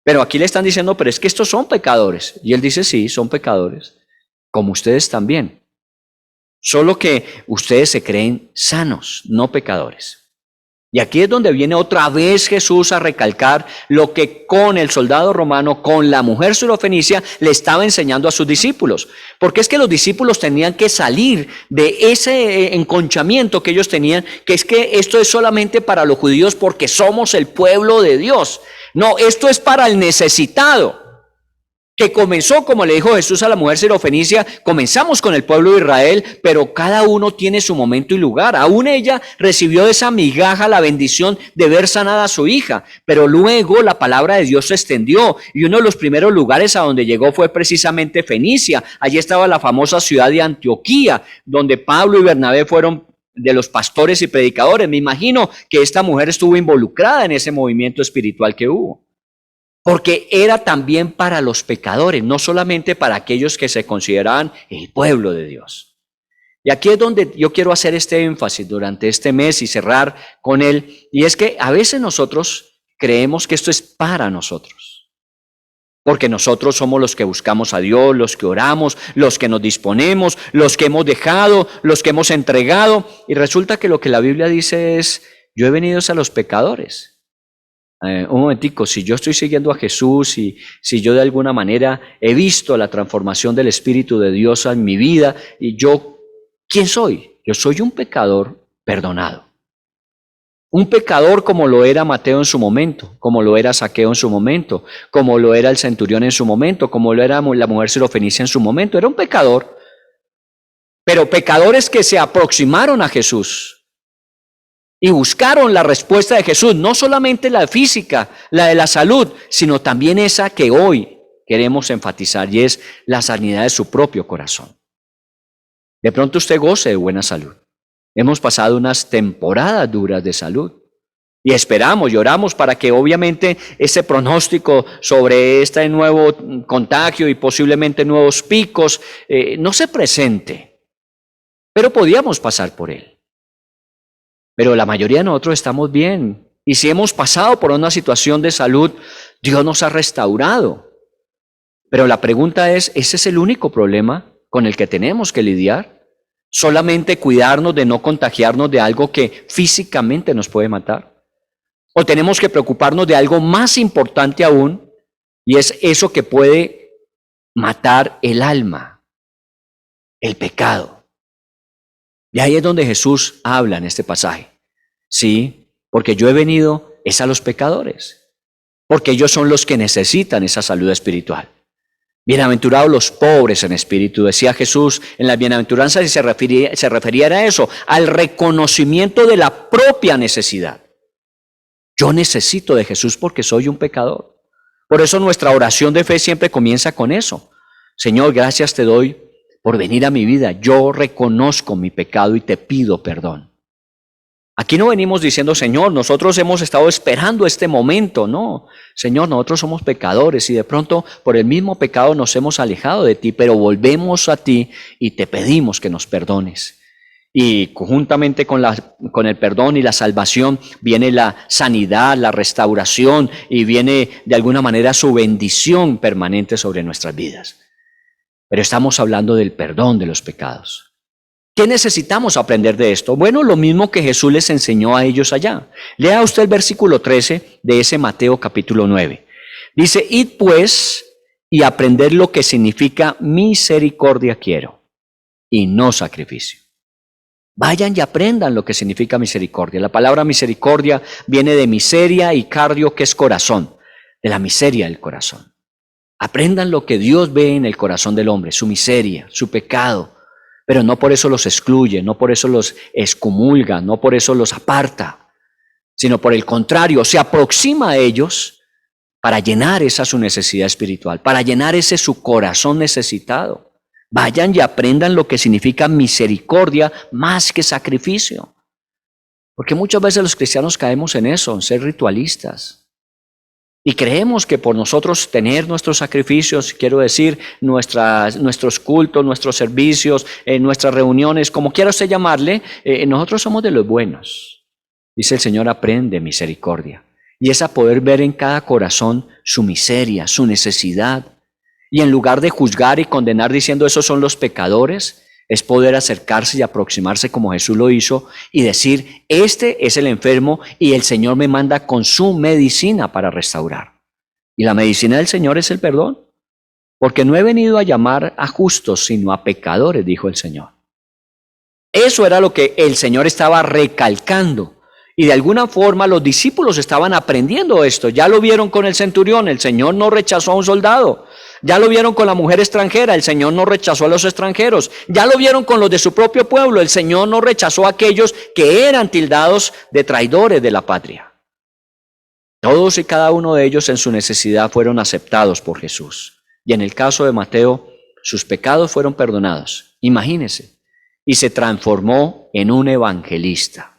Pero aquí le están diciendo, pero es que estos son pecadores. Y Él dice, sí, son pecadores, como ustedes también. Solo que ustedes se creen sanos, no pecadores. Y aquí es donde viene otra vez Jesús a recalcar lo que con el soldado romano, con la mujer sirofenicia, le estaba enseñando a sus discípulos. Porque es que los discípulos tenían que salir de ese enconchamiento que ellos tenían, que es que esto es solamente para los judíos porque somos el pueblo de Dios. No, esto es para el necesitado. Que comenzó, como le dijo Jesús a la mujer sirofenicia, comenzamos con el pueblo de Israel, pero cada uno tiene su momento y lugar. Aún ella recibió de esa migaja la bendición de ver sanada a su hija, pero luego la palabra de Dios se extendió y uno de los primeros lugares a donde llegó fue precisamente Fenicia. Allí estaba la famosa ciudad de Antioquía, donde Pablo y Bernabé fueron de los pastores y predicadores. Me imagino que esta mujer estuvo involucrada en ese movimiento espiritual que hubo. Porque era también para los pecadores, no solamente para aquellos que se consideraban el pueblo de Dios. Y aquí es donde yo quiero hacer este énfasis durante este mes y cerrar con él. Y es que a veces nosotros creemos que esto es para nosotros. Porque nosotros somos los que buscamos a Dios, los que oramos, los que nos disponemos, los que hemos dejado, los que hemos entregado. Y resulta que lo que la Biblia dice es, yo he venido a los pecadores. Un momentico, si yo estoy siguiendo a Jesús y si yo de alguna manera he visto la transformación del Espíritu de Dios en mi vida, y yo, ¿quién soy? Yo soy un pecador perdonado. Un pecador como lo era Mateo en su momento, como lo era Zaqueo en su momento, como lo era el centurión en su momento, como lo era la mujer sirofenicia en su momento. Era un pecador, pero pecadores que se aproximaron a Jesús y buscaron la respuesta de Jesús, no solamente la física, la de la salud, sino también esa que hoy queremos enfatizar, y es la sanidad de su propio corazón. De pronto usted goce de buena salud. Hemos pasado unas temporadas duras de salud y esperamos y oramos para que obviamente ese pronóstico sobre este nuevo contagio y posiblemente nuevos picos no se presente, pero podíamos pasar por él. Pero la mayoría de nosotros estamos bien, y si hemos pasado por una situación de salud, Dios nos ha restaurado. Pero la pregunta es, ¿ese es el único problema con el que tenemos que lidiar? ¿Solamente cuidarnos de no contagiarnos de algo que físicamente nos puede matar? ¿O tenemos que preocuparnos de algo más importante aún, y es eso que puede matar el alma, el pecado? Y ahí es donde Jesús habla en este pasaje. Sí, porque yo he venido es a los pecadores, porque ellos son los que necesitan esa salud espiritual. Bienaventurados los pobres en espíritu, decía Jesús en las bienaventuranzas, y se refería a eso, al reconocimiento de la propia necesidad. Yo necesito de Jesús porque soy un pecador. Por eso nuestra oración de fe siempre comienza con eso. Señor, gracias te doy por venir a mi vida. Yo reconozco mi pecado y te pido perdón. Aquí no venimos diciendo, Señor, nosotros hemos estado esperando este momento. No, Señor, nosotros somos pecadores y de pronto por el mismo pecado nos hemos alejado de ti, pero volvemos a ti y te pedimos que nos perdones. Y conjuntamente con el perdón y la salvación viene la sanidad, la restauración, y viene de alguna manera su bendición permanente sobre nuestras vidas. Pero estamos hablando del perdón de los pecados. ¿Qué necesitamos aprender de esto? Bueno, lo mismo que Jesús les enseñó a ellos allá. Lea usted el versículo 13 de ese Mateo capítulo 9. Dice, id pues y aprended lo que significa misericordia quiero y no sacrificio. Vayan y aprendan lo que significa misericordia. La palabra misericordia viene de miseria y cardio, que es corazón, de la miseria del corazón. Aprendan lo que Dios ve en el corazón del hombre, su miseria, su pecado. Pero no por eso los excluye, no por eso los excomulga, no por eso los aparta, sino por el contrario, se aproxima a ellos para llenar esa su necesidad espiritual, para llenar ese su corazón necesitado. Vayan y aprendan lo que significa misericordia más que sacrificio. Porque muchas veces los cristianos caemos en eso, en ser ritualistas. Y creemos que por nosotros tener nuestros sacrificios, quiero decir, nuestros cultos, nuestros servicios, nuestras reuniones, como quiera usted llamarle, nosotros somos de los buenos. Dice el Señor, aprende misericordia. Y es a poder ver en cada corazón su miseria, su necesidad. Y en lugar de juzgar y condenar diciendo esos son los pecadores, es poder acercarse y aproximarse como Jesús lo hizo y decir, este es el enfermo y el Señor me manda con su medicina para restaurar. Y la medicina del Señor es el perdón, porque no he venido a llamar a justos, sino a pecadores, dijo el Señor. Eso era lo que el Señor estaba recalcando. Y de alguna forma los discípulos estaban aprendiendo esto. Ya lo vieron con el centurión, el Señor no rechazó a un soldado. Ya lo vieron con la mujer extranjera, el Señor no rechazó a los extranjeros. Ya lo vieron con los de su propio pueblo, el Señor no rechazó a aquellos que eran tildados de traidores de la patria. Todos y cada uno de ellos en su necesidad fueron aceptados por Jesús. Y en el caso de Mateo, sus pecados fueron perdonados. Imagínense. Y se transformó en un evangelista.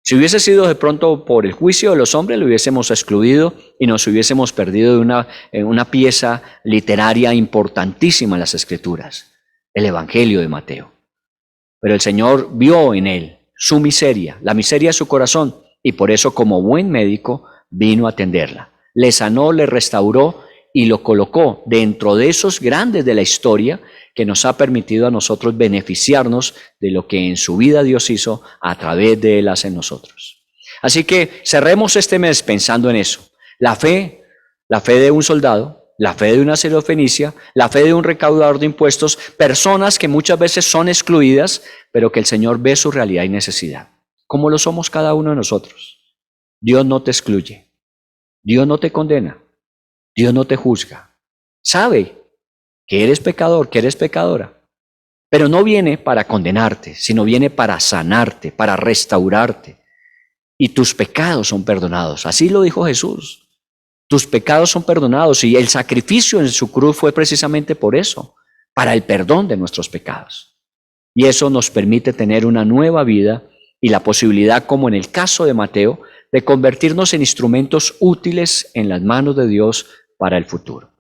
Si hubiese sido de pronto por el juicio de los hombres, lo hubiésemos excluido y nos hubiésemos perdido de una pieza literaria importantísima en las Escrituras, el Evangelio de Mateo. Pero el Señor vio en él su miseria, la miseria de su corazón, y por eso como buen médico vino a atenderla. Le sanó, le restauró y lo colocó dentro de esos grandes de la historia que nos ha permitido a nosotros beneficiarnos de lo que en su vida Dios hizo a través de Él hace en nosotros. Así que cerremos este mes pensando en eso. La fe de un soldado, la fe de una sirofenicia, la fe de un recaudador de impuestos, personas que muchas veces son excluidas, pero que el Señor ve su realidad y necesidad, como lo somos cada uno de nosotros. Dios no te excluye, Dios no te condena, Dios no te juzga. Sabe que eres pecador, que eres pecadora, pero no viene para condenarte, sino viene para sanarte, para restaurarte. Y tus pecados son perdonados. Así lo dijo Jesús. Tus pecados son perdonados y el sacrificio en su cruz fue precisamente por eso, para el perdón de nuestros pecados. Y eso nos permite tener una nueva vida y la posibilidad, como en el caso de Mateo, de convertirnos en instrumentos útiles en las manos de Dios para el futuro.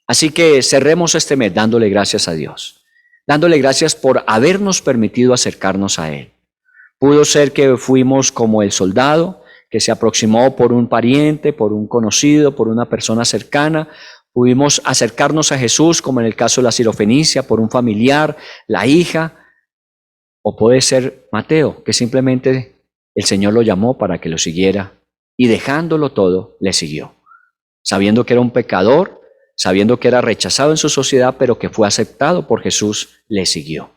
Así que cerremos este mes dándole gracias a Dios, dándole gracias por habernos permitido acercarnos a Él. Pudo ser que fuimos como el soldado que se aproximó por un pariente, por un conocido, por una persona cercana. Pudimos acercarnos a Jesús, como en el caso de la sirofenicia, por un familiar, la hija. O puede ser Mateo, que simplemente el Señor lo llamó para que lo siguiera y dejándolo todo, le siguió. Sabiendo que era un pecador, sabiendo que era rechazado en su sociedad, pero que fue aceptado por Jesús, le siguió.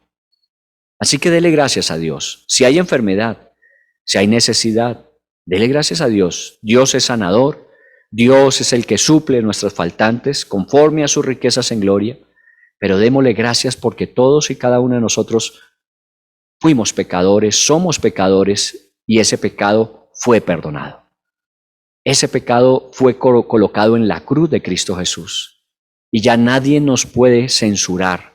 Así que dele gracias a Dios. Si hay enfermedad, si hay necesidad, dele gracias a Dios. Dios es sanador, Dios es el que suple nuestras faltantes conforme a sus riquezas en gloria, pero démosle gracias porque todos y cada uno de nosotros fuimos pecadores, somos pecadores y ese pecado fue perdonado. Ese pecado fue colocado en la cruz de Cristo Jesús y ya nadie nos puede censurar.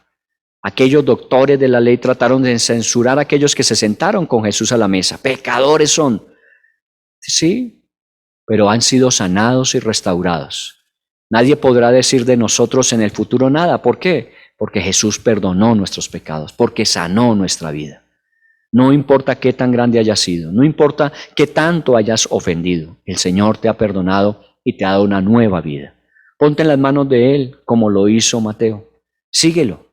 Aquellos doctores de la ley trataron de censurar a aquellos que se sentaron con Jesús a la mesa. Pecadores son. Sí, pero han sido sanados y restaurados. Nadie podrá decir de nosotros en el futuro nada. ¿Por qué? Porque Jesús perdonó nuestros pecados, porque sanó nuestra vida. No importa qué tan grande hayas sido, no importa qué tanto hayas ofendido, el Señor te ha perdonado y te ha dado una nueva vida. Ponte en las manos de Él como lo hizo Mateo. Síguelo.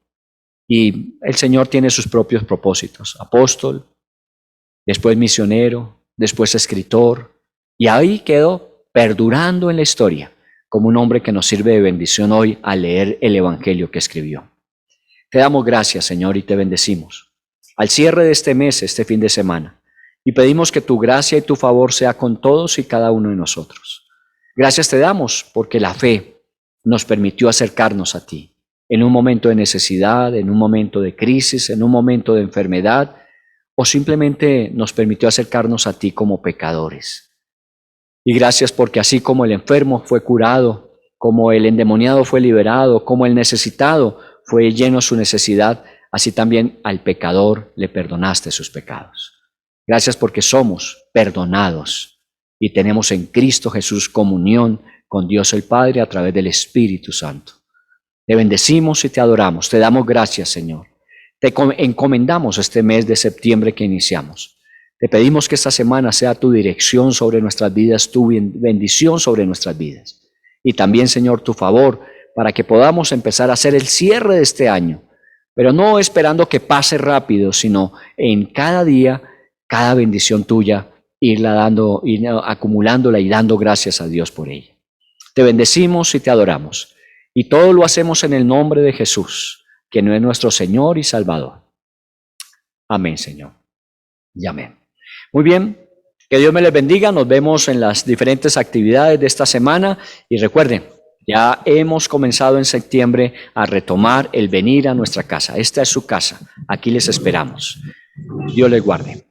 Y el Señor tiene sus propios propósitos. Apóstol, después misionero, después escritor. Y ahí quedó perdurando en la historia como un hombre que nos sirve de bendición hoy al leer el Evangelio que escribió. Te damos gracias, Señor, y te bendecimos. Al cierre de este mes, este fin de semana, y pedimos que tu gracia y tu favor sea con todos y cada uno de nosotros. Gracias te damos porque la fe nos permitió acercarnos a ti. En un momento de necesidad, en un momento de crisis, en un momento de enfermedad, o simplemente nos permitió acercarnos a ti como pecadores. Y gracias porque así como el enfermo fue curado, como el endemoniado fue liberado, como el necesitado fue lleno de su necesidad, así también al pecador le perdonaste sus pecados. Gracias porque somos perdonados y tenemos en Cristo Jesús comunión con Dios el Padre a través del Espíritu Santo. Te bendecimos y te adoramos. Te damos gracias, Señor. Te encomendamos este mes de septiembre que iniciamos. Te pedimos que esta semana sea tu dirección sobre nuestras vidas, tu bendición sobre nuestras vidas. Y también, Señor, tu favor para que podamos empezar a hacer el cierre de este año, pero no esperando que pase rápido, sino en cada día, cada bendición tuya, irla dando, ir acumulándola y dando gracias a Dios por ella. Te bendecimos y te adoramos. Y todo lo hacemos en el nombre de Jesús, que no es nuestro Señor y Salvador. Amén, Señor. Y amén. Muy bien, que Dios me les bendiga. Nos vemos en las diferentes actividades de esta semana. Y recuerden, ya hemos comenzado en septiembre a retomar el venir a nuestra casa. Esta es su casa. Aquí les esperamos. Dios les guarde.